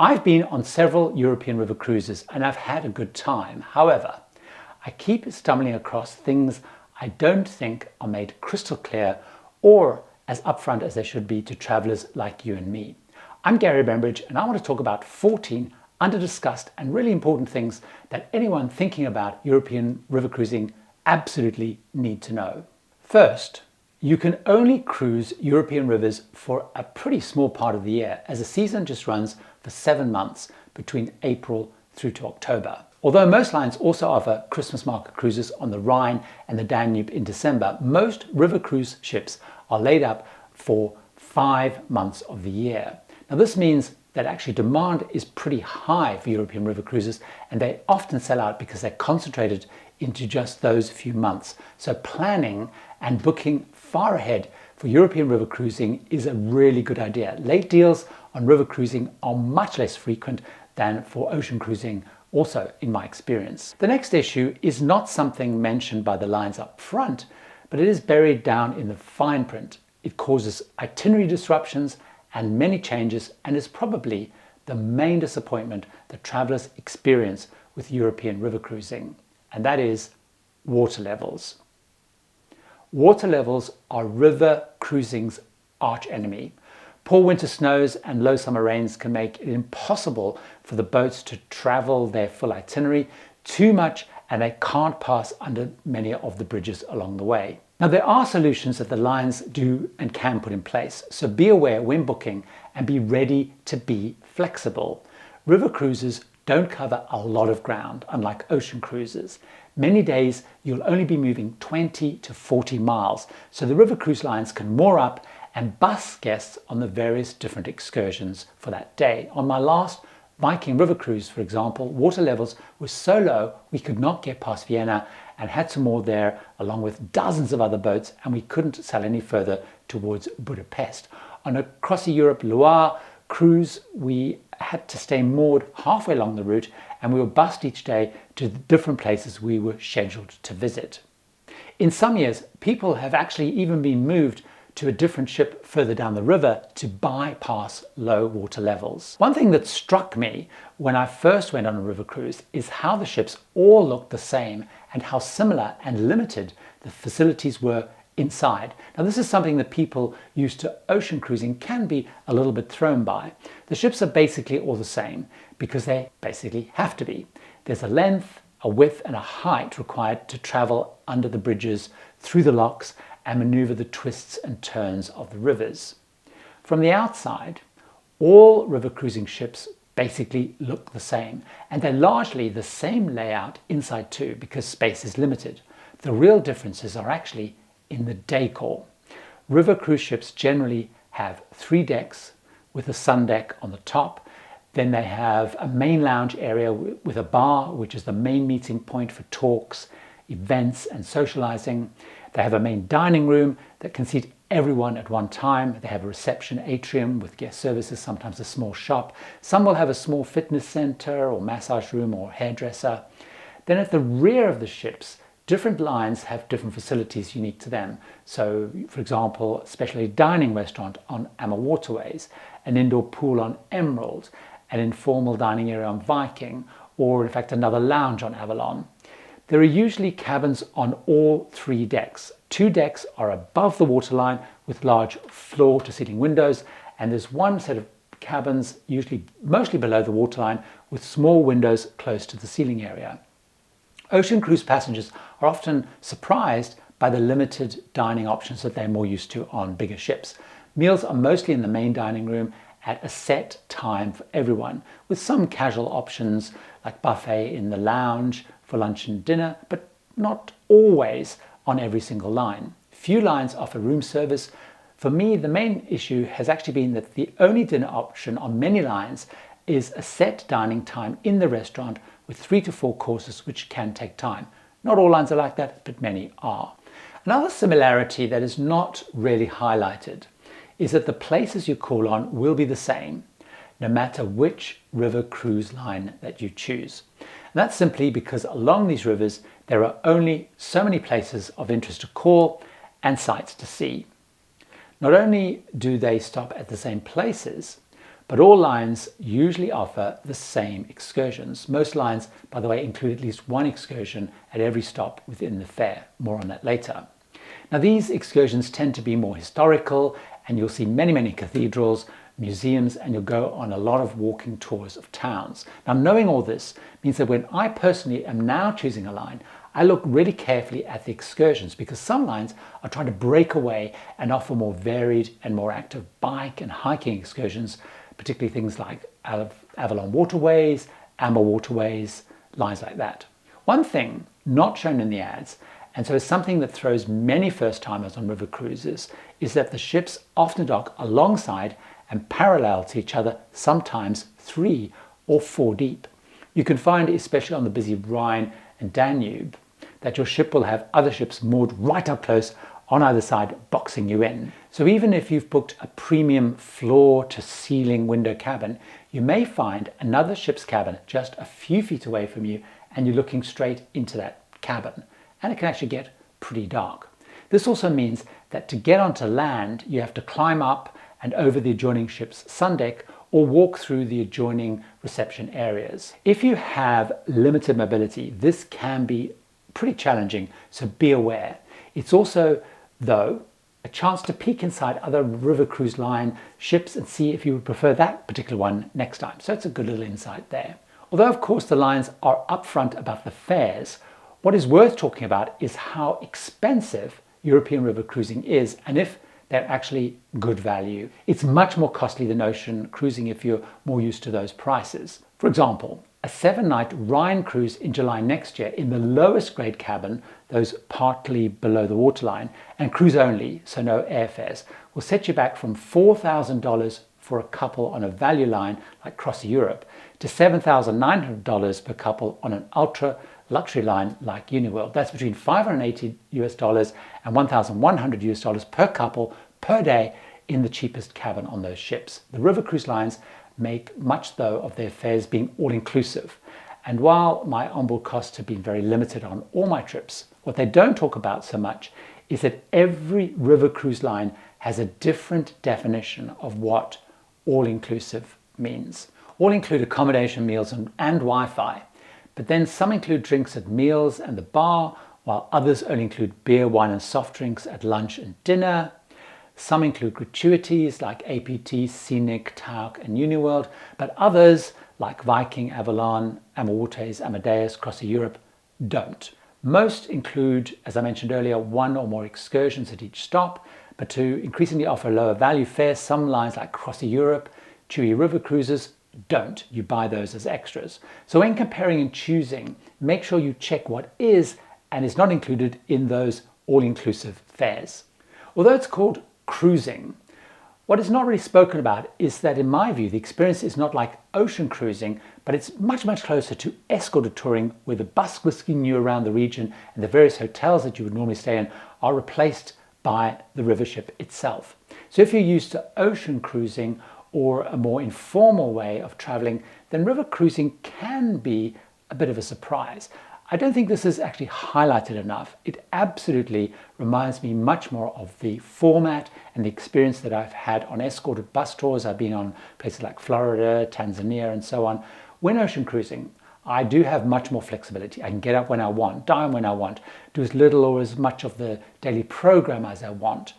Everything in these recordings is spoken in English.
I've been on several European river cruises and I've had a good time. However, I keep stumbling across things I don't think are made crystal clear or as upfront as they should be to travelers like you and me. I'm Gary Bembridge and I want to talk about 14 under-discussed and really important things that anyone thinking about European river cruising absolutely need to know. First, you can only cruise European rivers for a pretty small part of the year, as the season just runs for 7 months between April through to October. Although most lines also offer Christmas market cruises on the Rhine and the Danube in December, most river cruise ships are laid up for 5 months of the year. Now this means that actually demand is pretty high for European river cruises, and they often sell out because they're concentrated into just those few months. So planning and booking far ahead for European river cruising is a really good idea. Late deals on river cruising are much less frequent than for ocean cruising, also in my experience. The next issue is not something mentioned by the lines up front, but it is buried down in the fine print. It causes itinerary disruptions and many changes, and is probably the main disappointment that travelers experience with European river cruising, and that is water levels. Water levels are river cruising's arch enemy. Poor winter snows and low summer rains can make it impossible for the boats to travel their full itinerary, too much, and they can't pass under many of the bridges along the way. Now there are solutions that the lines do and can put in place, so be aware when booking and be ready to be flexible. River cruises don't cover a lot of ground, unlike ocean cruises. Many days you'll only be moving 20 to 40 miles, so the river cruise lines can moor up and bus guests on the various different excursions for that day. On my last Viking river cruise, for example, water levels were so low we could not get past Vienna and had to moor there along with dozens of other boats, and we couldn't sail any further towards Budapest. On a Cross Europe Loire cruise, we had to stay moored halfway along the route, and we were bussed each day to the different places we were scheduled to visit. In some years, people have actually even been moved to a different ship further down the river to bypass low water levels. One thing that struck me when I first went on a river cruise is how the ships all looked the same and how similar and limited the facilities were inside. Now this is something that people used to ocean cruising can be a little bit thrown by. The ships are basically all the same because they basically have to be. There's a length, a width and a height required to travel under the bridges, through the locks and maneuver the twists and turns of the rivers. From the outside, all river cruising ships basically look the same, and they're largely the same layout inside too, because space is limited. The real differences are actually in the decor. River cruise ships generally have 3 decks with a sun deck on the top. Then they have a main lounge area with a bar, which is the main meeting point for talks, events and socializing. They have a main dining room that can seat everyone at one time. They have a reception atrium with guest services, sometimes a small shop. Some will have a small fitness center or massage room or hairdresser. Then at the rear of the ships, different lines have different facilities unique to them. So, for example, a specialty dining restaurant on Amma Waterways, an indoor pool on Emerald, an informal dining area on Viking, or in fact another lounge on Avalon. There are usually cabins on all 3 decks. 2 decks are above the waterline with large floor-to-ceiling windows, and there's one set of cabins, usually mostly below the waterline, with small windows close to the ceiling area. Ocean cruise passengers are often surprised by the limited dining options that they're more used to on bigger ships. Meals are mostly in the main dining room at a set time for everyone, with some casual options like buffet in the lounge for lunch and dinner, but not always on every single line. Few lines offer room service. For me, the main issue has actually been that the only dinner option on many lines is a set dining time in the restaurant with 3 to 4 courses, which can take time. Not all lines are like that, but many are. Another similarity that is not really highlighted is that the places you call on will be the same, no matter which river cruise line that you choose. And that's simply because along these rivers, there are only so many places of interest to call and sights to see. Not only do they stop at the same places, But all lines usually offer the same excursions. Most lines, by the way, include at least one excursion at every stop within the fare. More on that later. Now, these excursions tend to be more historical, and you'll see many cathedrals, museums, and you'll go on a lot of walking tours of towns. Now, knowing all this means that when I personally am now choosing a line, I look really carefully at the excursions, because some lines are trying to break away and offer more varied and more active bike and hiking excursions, particularly things like Avalon waterways, Amber waterways, lines like that. One thing not shown in the ads, and so it's something that throws many first-timers on river cruises, is that the ships often dock alongside and parallel to each other, sometimes 3 or 4 deep. You can find, especially on the busy Rhine and Danube, that your ship will have other ships moored right up close on either side, boxing you in. So even if you've booked a premium floor-to-ceiling window cabin, you may find another ship's cabin just a few feet away from you, and you're looking straight into that cabin. And it can actually get pretty dark. This also means that to get onto land, you have to climb up and over the adjoining ship's sundeck or walk through the adjoining reception areas. If you have limited mobility, this can be pretty challenging, so be aware. It's also, though, a chance to peek inside other river cruise line ships and see if you would prefer that particular one next time. So it's a good little insight there. Although, of course, the lines are upfront about the fares, what is worth talking about is how expensive European river cruising is, and if they're actually good value. It's much more costly than ocean cruising if you're more used to those prices. For example, a 7-night Rhine cruise in July next year in the lowest grade cabin, those partly below the waterline, and cruise only, so no airfares, will set you back from $4,000 for a couple on a value line like Cross Europe to $7,900 per couple on an ultra luxury line like Uniworld. That's between $580 US and $1,100 US per couple per day in the cheapest cabin on those ships. The river cruise lines make much, though, of their fares being all-inclusive. And while my onboard costs have been very limited on all my trips, what they don't talk about so much is that every river cruise line has a different definition of what all-inclusive means. All include accommodation, meals, and Wi-Fi. But then some include drinks at meals and the bar, while others only include beer, wine, and soft drinks at lunch and dinner. Some include gratuities like APT, Scenic, Tauk, and Uniworld, but others, like Viking, Avalon, Amortes, Amadeus, Cross Europe, don't. Most include, as I mentioned earlier, 1 or more excursions at each stop, but to increasingly offer lower value fares, some lines like Cross Europe, TUI River Cruises, don't. You buy those as extras. So when comparing and choosing, make sure you check what is and is not included in those all-inclusive fares. Although it's called cruising, what is not really spoken about is that, in my view, the experience is not like ocean cruising, but it's much closer to escorted touring, where the bus whisking you around the region and the various hotels that you would normally stay in are replaced by the river ship itself. So if you're used to ocean cruising or a more informal way of traveling, then river cruising can be a bit of a surprise. I don't think this is actually highlighted enough. It absolutely reminds me much more of the format and the experience that I've had on escorted bus tours. I've been on places like Florida, Tanzania, and so on. When ocean cruising, I do have much more flexibility. I can get up when I want, dine when I want, do as little or as much of the daily program as I want.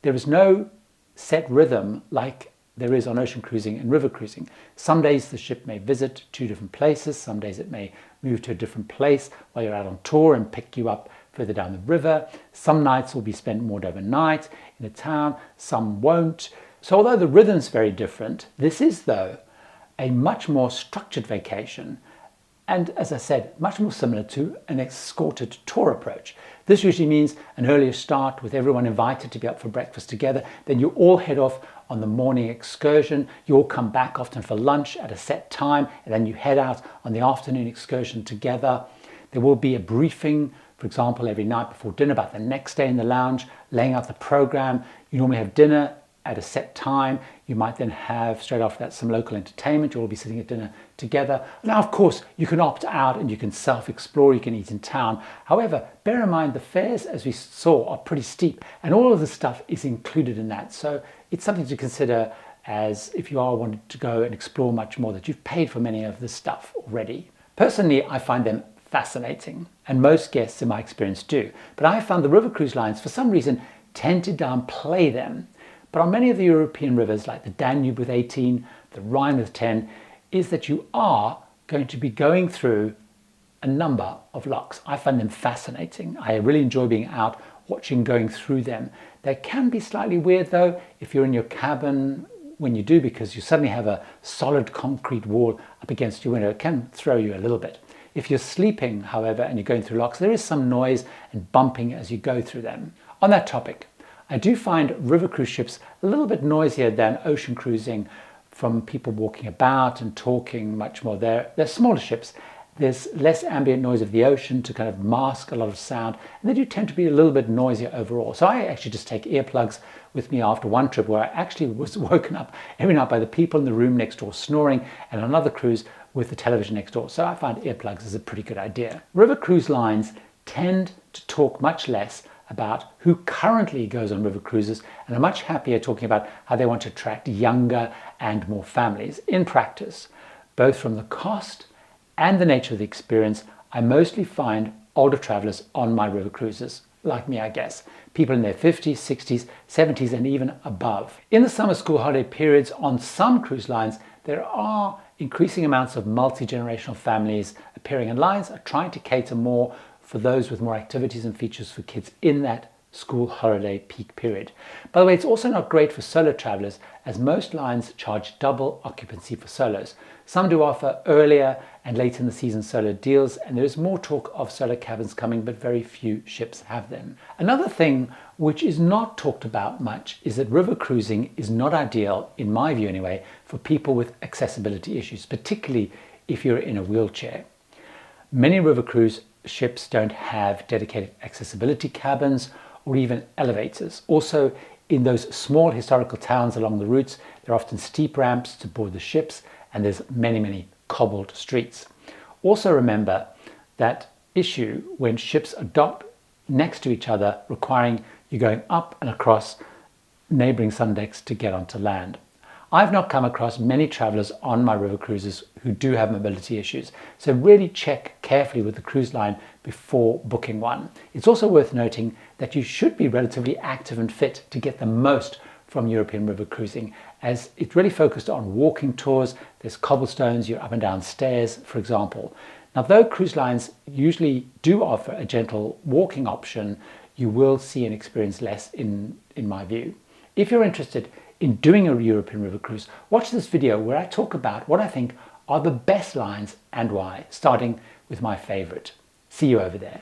There is no set rhythm like there is on ocean cruising and river cruising. Some days the ship may visit 2 different places. Some days it may move to a different place while you're out on tour and pick you up further down the river. Some nights will be spent moored overnight in a town, some won't. So although the rhythm's very different, this is, though, a much more structured vacation, and, as I said, much more similar to an escorted tour approach. This usually means an earlier start with everyone invited to be up for breakfast together. Then you all head off on the morning excursion. You all come back often for lunch at a set time, and then you head out on the afternoon excursion together. There will be a briefing, for example, every night before dinner about the next day in the lounge, laying out the program. You normally have dinner at a set time. You might then have, straight after that, some local entertainment. You'll all be sitting at dinner together. Now, of course, you can opt out and you can self-explore, you can eat in town. However, bear in mind the fares, as we saw, are pretty steep, and all of the stuff is included in that. So it's something to consider as if you are wanting to go and explore much more, that you've paid for many of this stuff already. Personally, I find them fascinating, and most guests in my experience do. But I have found the river cruise lines, for some reason, tend to downplay them. But on many of the European rivers, like the Danube with 18, the Rhine with 10, is that you are going to be going through a number of locks. I find them fascinating. I really enjoy being out, watching, going through them. They can be slightly weird though, if you're in your cabin when you do, because you suddenly have a solid concrete wall up against your window. It can throw you a little bit. If you're sleeping, however, and you're going through locks, there is some noise and bumping as you go through them. On that topic, I do find river cruise ships a little bit noisier than ocean cruising, from people walking about and talking much more. They're smaller ships. There's less ambient noise of the ocean to kind of mask a lot of sound, and they do tend to be a little bit noisier overall. So I actually just take earplugs with me after one trip, where I actually was woken up every night by the people in the room next door snoring, and on another cruise with the television next door. So I find earplugs is a pretty good idea. River cruise lines tend to talk much less about who currently goes on river cruises, and are much happier talking about how they want to attract younger and more families. In practice, both from the cost and the nature of the experience, I mostly find older travelers on my river cruises, like me I guess, people in their 50s, 60s, 70s and even above. In the summer school holiday periods on some cruise lines, there are increasing amounts of multi-generational families appearing, and lines are trying to cater more for those with more activities and features for kids in that school holiday peak period. By the way, it's also not great for solo travelers, as most lines charge double occupancy for solos. Some do offer earlier and later in the season solo deals, and there is more talk of solo cabins coming, but very few ships have them. Another thing which is not talked about much is that river cruising is not ideal, in my view anyway, for people with accessibility issues, particularly if you're in a wheelchair. Many river cruise ships don't have dedicated accessibility cabins or even elevators. Also, in those small historical towns along the routes, there are often steep ramps to board the ships, and there's many cobbled streets. Also remember that issue when ships are docked next to each other, requiring you going up and across neighboring sun decks to get onto land. I've not come across many travelers on my river cruises who do have mobility issues, so really check carefully with the cruise line before booking one. It's also worth noting that you should be relatively active and fit to get the most from European river cruising, as it's really focused on walking tours. There's cobblestones, you're up and down stairs, for example. Now, though cruise lines usually do offer a gentle walking option, you will see and experience less in my view. If you're interested in doing a European river cruise, watch this video where I talk about what I think are the best lines and why, starting with my favorite. See you over there.